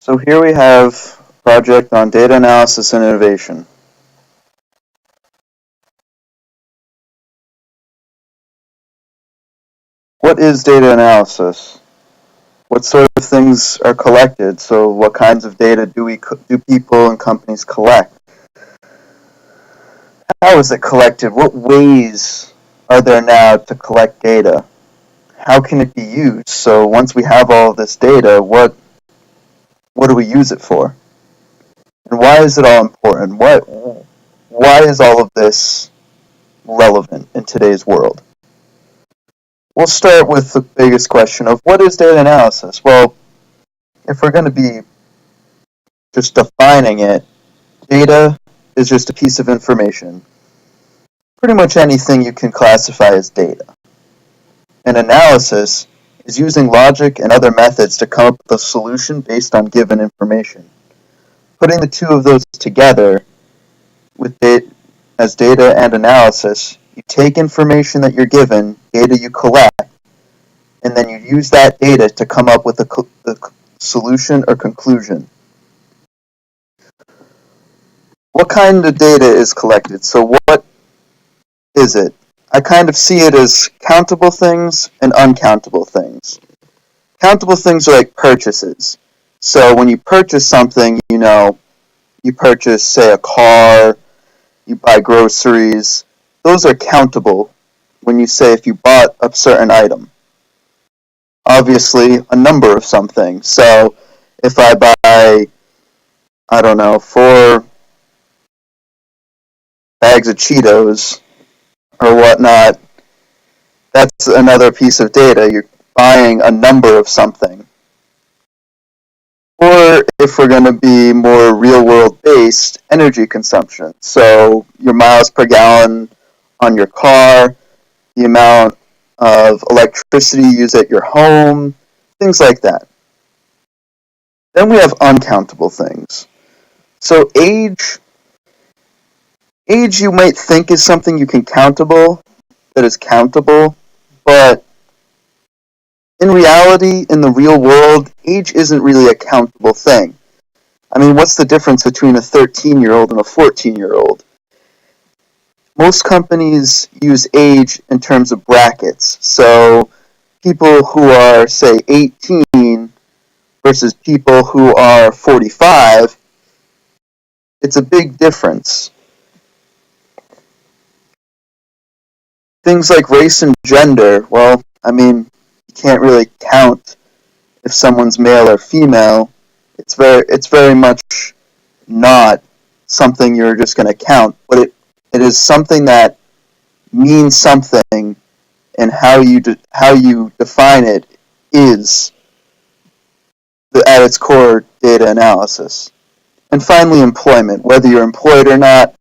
So here we have a project on data analysis and innovation. What is data analysis? What sort of things are collected? So what kinds of data do people and companies collect? How is it collected? What ways are there now to collect data? How can it be used? So once we have all of this data, what do we use it for? And why is it all important? Why is all of this relevant in today's world? We'll start with the biggest question of what is data analysis? Well, if we're going to be just defining it, data is just a piece of information. Pretty much anything you can classify as data. And analysis is using logic and other methods to come up with a solution based on given information. Putting the two of those together with as data and analysis, you take information that you're given, data you collect, and then you use that data to come up with a solution or conclusion. What kind of data is collected? So what is it? I kind of see it as countable things and uncountable things. Countable things are like purchases. So when you purchase something, you purchase, say, a car, you buy groceries. Those are countable when you say if you bought a certain item. Obviously, a number of something. So if I buy, I don't know, 4 bags of Cheetos or whatnot, that's another piece of data. You're buying a number of something. Or if we're going to be more real world based, energy consumption. So your miles per gallon on your car, the amount of electricity you use at your home, things like that. Then we have uncountable things. So age you might think is something that is countable, but in reality, in the real world, age isn't really a countable thing. I mean, what's the difference between a 13-year-old and a 14-year-old? Most companies use age in terms of brackets. So people who are, say, 18 versus people who are 45, it's a big difference. Things like race and gender, well, I mean, you can't really count if someone's male or female. It's very much not something you're just going to count, but it is something that means something, and how you define it is at its core data analysis. And finally, employment. Whether you're employed or not,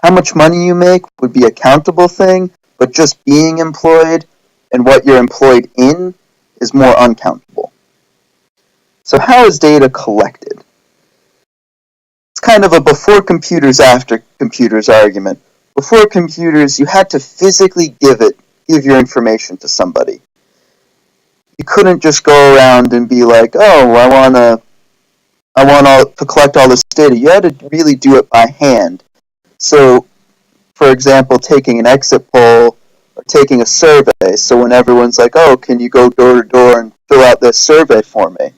how much money you make would be a countable thing, but just being employed and what you're employed in is more uncountable. So how is data collected? It's kind of a before computers, after computers argument. Before computers, you had to physically give your information to somebody. You couldn't just go around and be like, oh, I want to collect all this data. You had to really do it by hand. So, for example, taking an exit poll or taking a survey. So when everyone's like, oh, can you go door to door and fill out this survey for me?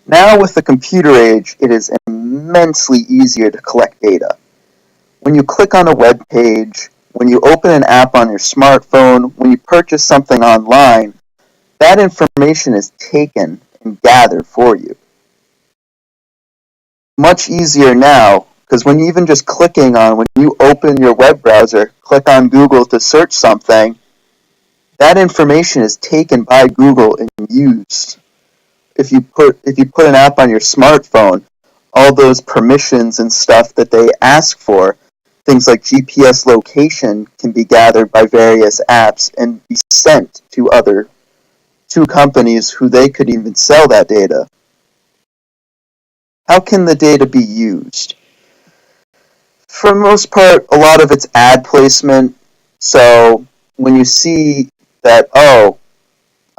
Now with the computer age, it is immensely easier to collect data. When you click on a web page, when you open an app on your smartphone, when you purchase something online, that information is taken and gathered for you. Much easier now, because when you open your web browser, click on Google to search something, that information is taken by Google and used. If you put an app on your smartphone, all those permissions and stuff that they ask for, things like GPS location, can be gathered by various apps and be sent to companies who they could even sell that data. How can the data be used? For the most part, a lot of it's ad placement. So when you see that, oh,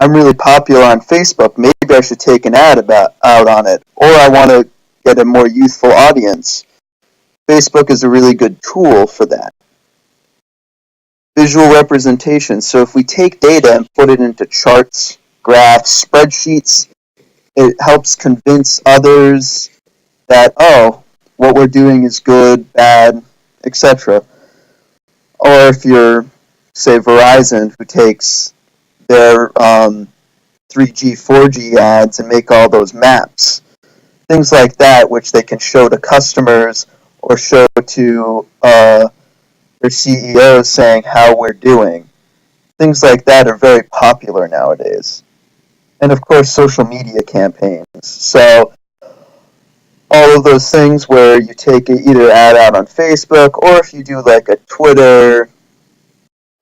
I'm really popular on Facebook. Maybe I should take an ad out on it. Or I want to get a more youthful audience. Facebook is a really good tool for that. Visual representation. So if we take data and put it into charts, graphs, spreadsheets, it helps convince others that, oh, what we're doing is good, bad, etc. Or if you're, say, Verizon, who takes their 3G, 4G ads and make all those maps, things like that, which they can show to customers or show to their CEOs saying how we're doing. Things like that are very popular nowadays. And of course, social media campaigns. So all of those things where you take either ad out on Facebook, or if you do like a Twitter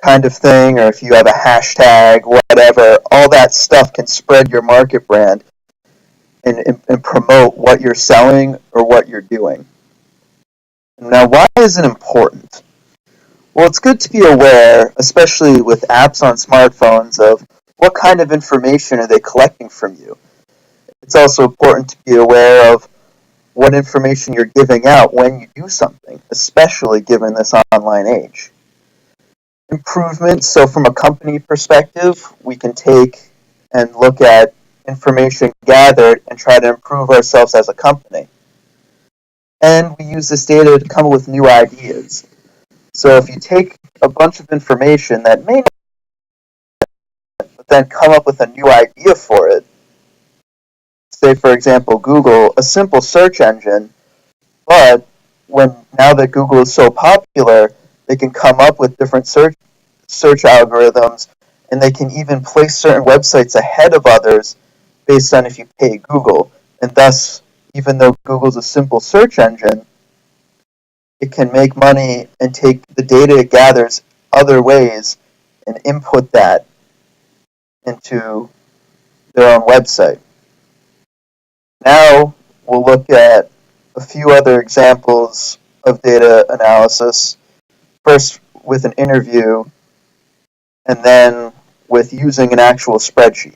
kind of thing, or if you have a hashtag, whatever, all that stuff can spread your market brand and promote what you're selling or what you're doing. Now, why is it important? Well, it's good to be aware, especially with apps on smartphones, of what kind of information are they collecting from you. It's also important to be aware of what information you're giving out when you do something, especially given this online age. Improvements, so from a company perspective, we can take and look at information gathered and try to improve ourselves as a company. And we use this data to come up with new ideas. So if you take a bunch of information that may not, but then come up with a new idea for it, say for example Google, a simple search engine, but now that Google is so popular, they can come up with different search algorithms, and they can even place certain websites ahead of others based on if you pay Google. And thus, even though Google's a simple search engine, it can make money and take the data it gathers other ways and input that into their own website. Now we'll look at a few other examples of data analysis, first with an interview and then with using an actual spreadsheet.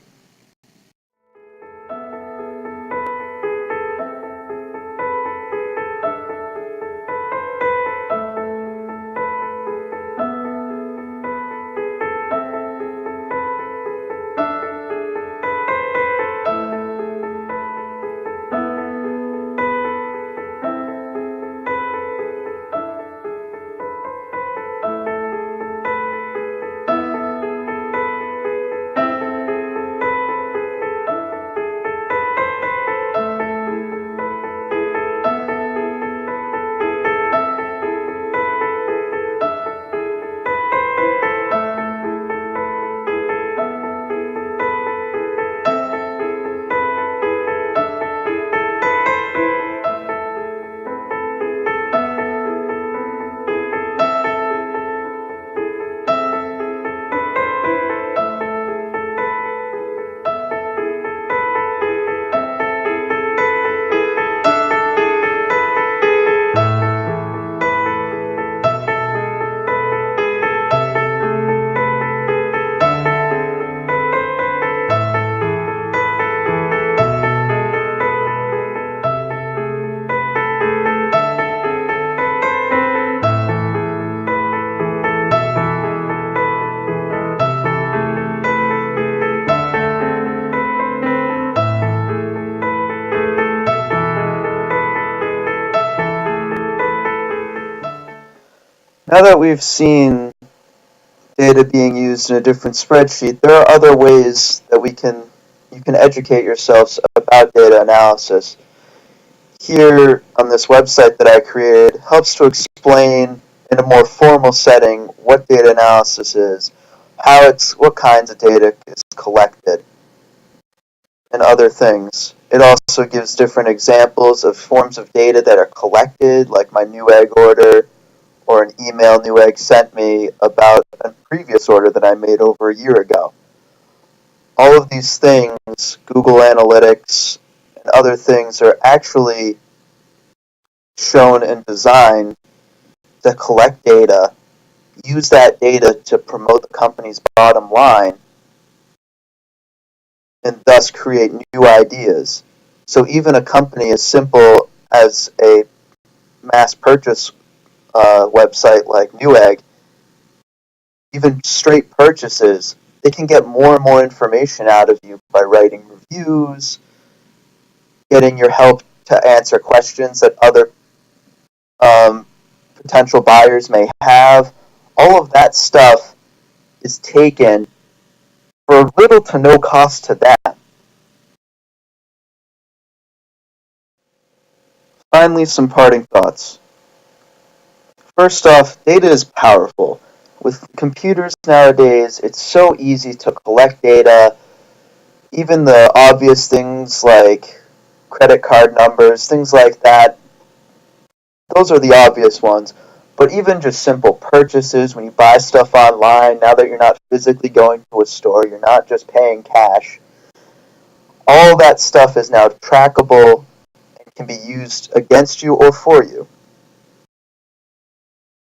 Now that we've seen data being used in a different spreadsheet, there are other ways that you can educate yourselves about data analysis. Here on this website that I created helps to explain in a more formal setting what data analysis is, what kinds of data is collected, and other things. It also gives different examples of forms of data that are collected, like my Newegg order, or an email Newegg sent me about a previous order that I made over a year ago. All of these things, Google Analytics and other things, are actually shown and designed to collect data, use that data to promote the company's bottom line, and thus create new ideas. So even a company as simple as a mass purchase website like Newegg, even straight purchases, they can get more and more information out of you by writing reviews, getting your help to answer questions that other um, potential buyers may have. All of that stuff is taken for little to no cost to them. Finally, some parting thoughts. First off, data is powerful. With computers nowadays, it's so easy to collect data, even the obvious things like credit card numbers, things like that. Those are the obvious ones. But even just simple purchases, when you buy stuff online, now that you're not physically going to a store, you're not just paying cash, all that stuff is now trackable and can be used against you or for you.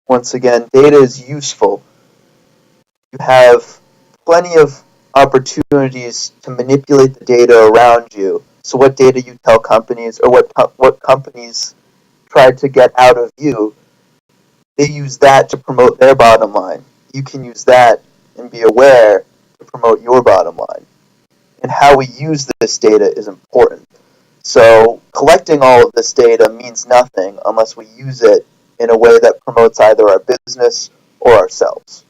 Once again, data is useful. You have plenty of opportunities to manipulate the data around you. So what data you tell companies, or what companies try to get out of you, they use that to promote their bottom line. You can use that and be aware to promote your bottom line. And how we use this data is important. So collecting all of this data means nothing unless we use it in a way that promotes either our business or ourselves.